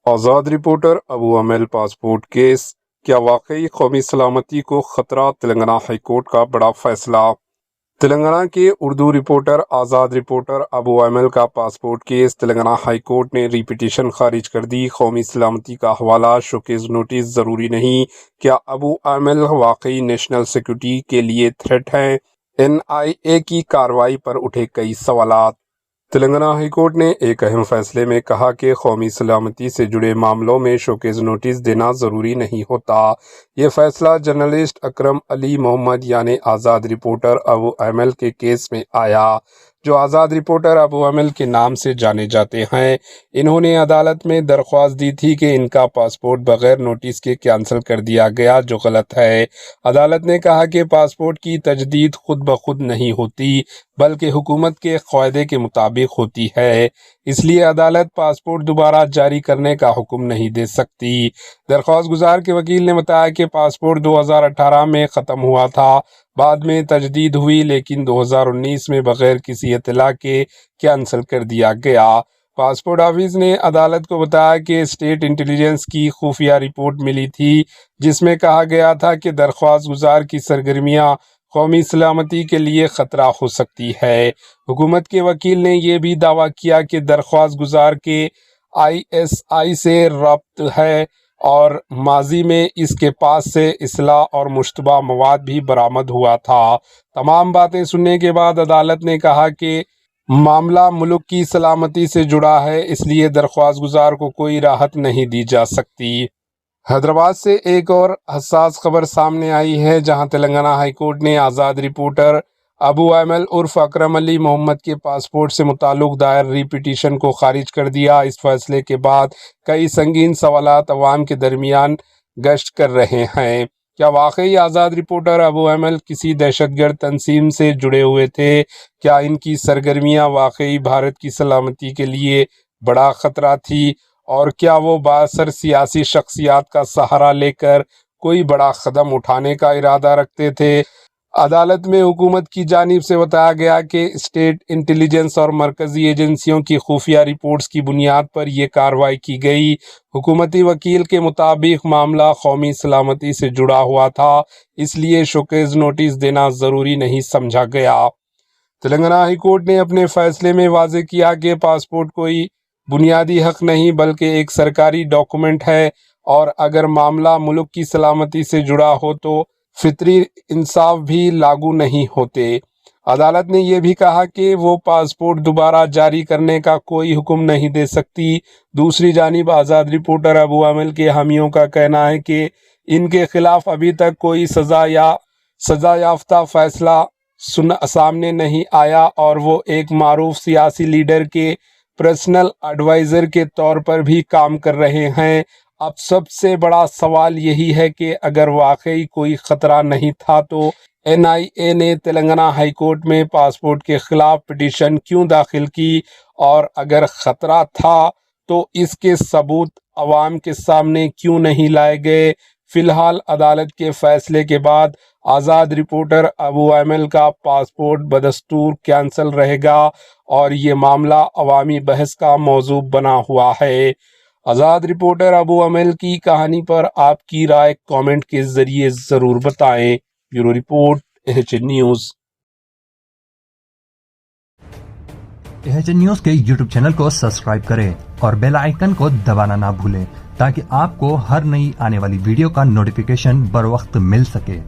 آزاد reporter ابو امل passport case, کیا واقعی قومی سلامتی کو خطرہ؟ تلنگانہ ہائی کورٹ کا بڑا فیصلہ۔ تلنگانہ کے اردو رپورٹر آزاد رپورٹر ابو امل کا passport case Telangana high court نے ری پٹیشن خارج کر دی۔ قومی سلامتی کا حوالہ، شوکیز نوٹس ضروری نہیں، کیا ابو امل واقعی نیشنل سیکورٹی کے لیے تھریٹ ہیں؟ NIA کی کارروائی پر اٹھے کئی سوالات۔ تلنگانہ ہائی کورٹ نے ایک اہم فیصلے میں کہا کہ قومی سلامتی سے جڑے معاملوں میں شوکیز نوٹس دینا ضروری نہیں ہوتا۔ یہ فیصلہ جرنلسٹ اکرم علی محمد یعنی آزاد رپورٹر ابو امل کے کیس میں آیا، جو آزاد رپورٹر ابو امل کے نام سے جانے جاتے ہیں۔ انہوں نے عدالت میں درخواست دی تھی کہ ان کا پاسپورٹ بغیر نوٹس کے کینسل کر دیا گیا، جو غلط ہے۔ عدالت نے کہا کہ پاسپورٹ کی تجدید خود بخود نہیں ہوتی، بلکہ حکومت کے قاعدے کے مطابق ہوتی ہے، اس لیے عدالت پاسپورٹ دوبارہ جاری کرنے کا حکم نہیں دے سکتی۔ درخواست گزار کے وکیل نے بتایا کہ پاسپورٹ 2018 میں ختم ہوا تھا، بعد میں تجدید ہوئی، لیکن 2019 میں بغیر کسی اطلاع کے کینسل کر دیا گیا۔ پاسپورٹ آفس نے عدالت کو بتایا کہ اسٹیٹ انٹیلیجنس کی خفیہ رپورٹ ملی تھی، جس میں کہا گیا تھا کہ درخواست گزار کی سرگرمیاں قومی سلامتی کے لیے خطرہ ہو سکتی ہے۔ حکومت کے وکیل نے یہ بھی دعویٰ کیا کہ درخواست گزار کے ISI سے ربط ہے اور ماضی میں اس کے پاس سے اسلحہ اور مشتبہ مواد بھی برآمد ہوا تھا۔ تمام باتیں سننے کے بعد عدالت نے کہا کہ معاملہ ملک کی سلامتی سے جڑا ہے، اس لیے درخواست گزار کو کوئی راحت نہیں دی جا سکتی۔ حیدرآباد سے ایک اور حساس خبر سامنے آئی ہے، جہاں تلنگانہ ہائی کورٹ نے آزاد رپورٹر ابو امل عرف اکرم علی محمد کے پاسپورٹ سے متعلق دائر ری پٹیشن کو خارج کر دیا۔ اس فیصلے کے بعد کئی سنگین سوالات عوام کے درمیان گشت کر رہے ہیں۔ کیا واقعی آزاد رپورٹر ابو امل کسی دہشت گرد تنظیم سے جڑے ہوئے تھے؟ کیا ان کی سرگرمیاں واقعی بھارت کی سلامتی کے لیے بڑا خطرہ تھی؟ اور کیا وہ بااثر سیاسی شخصیات کا سہارا لے کر کوئی بڑا قدم اٹھانے کا ارادہ رکھتے تھے؟ عدالت میں حکومت کی جانب سے بتایا گیا کہ اسٹیٹ انٹیلیجنس اور مرکزی ایجنسیوں کی خفیہ رپورٹس کی بنیاد پر یہ کارروائی کی گئی۔ حکومتی وکیل کے مطابق معاملہ قومی سلامتی سے جڑا ہوا تھا، اس لیے شوکیز نوٹس دینا ضروری نہیں سمجھا گیا۔ تلنگانہ ہائی کورٹ نے اپنے فیصلے میں واضح کیا کہ پاسپورٹ کوئی بنیادی حق نہیں بلکہ ایک سرکاری ڈاکومنٹ ہے، اور اگر معاملہ ملک کی سلامتی سے جڑا ہو تو فطری انصاف بھی لاگو نہیں ہوتے۔ عدالت نے یہ بھی کہا کہ وہ پاسپورٹ دوبارہ جاری کرنے کا کوئی حکم نہیں دے سکتی۔ دوسری جانب آزاد رپورٹر ابو امل کے حامیوں کا کہنا ہے کہ ان کے خلاف ابھی تک کوئی سزا یافتہ فیصلہ سامنے نہیں آیا، اور وہ ایک معروف سیاسی لیڈر کے پرسنل ایڈوائزر کے طور پر بھی کام کر رہے ہیں۔ اب سب سے بڑا سوال یہی ہے کہ اگر واقعی کوئی خطرہ نہیں تھا تو NIA نے تلنگانہ ہائی کورٹ میں پاسپورٹ کے خلاف پٹیشن کیوں داخل کی، اور اگر خطرہ تھا تو اس کے ثبوت عوام کے سامنے کیوں نہیں لائے گئے۔ فی الحال عدالت کے فیصلے کے بعد آزاد رپورٹر ابو امل کا پاسپورٹ بدستور کینسل رہے گا، اور یہ معاملہ عوامی بحث کا موضوع بنا ہوا ہے۔ آزاد رپورٹر ابو امل کی کہانی پر آپ کی رائے کامنٹ کے ذریعے ضرور بتائیں۔ Bureau report AHN news. AHN news کے YouTube چینل کو سبسکرائب کریں اور بیل آئیکن کو دبانا نہ بھولیں، تاکہ آپ کو ہر نئی آنے والی ویڈیو کا نوٹیفیکیشن بر وقت مل سکے۔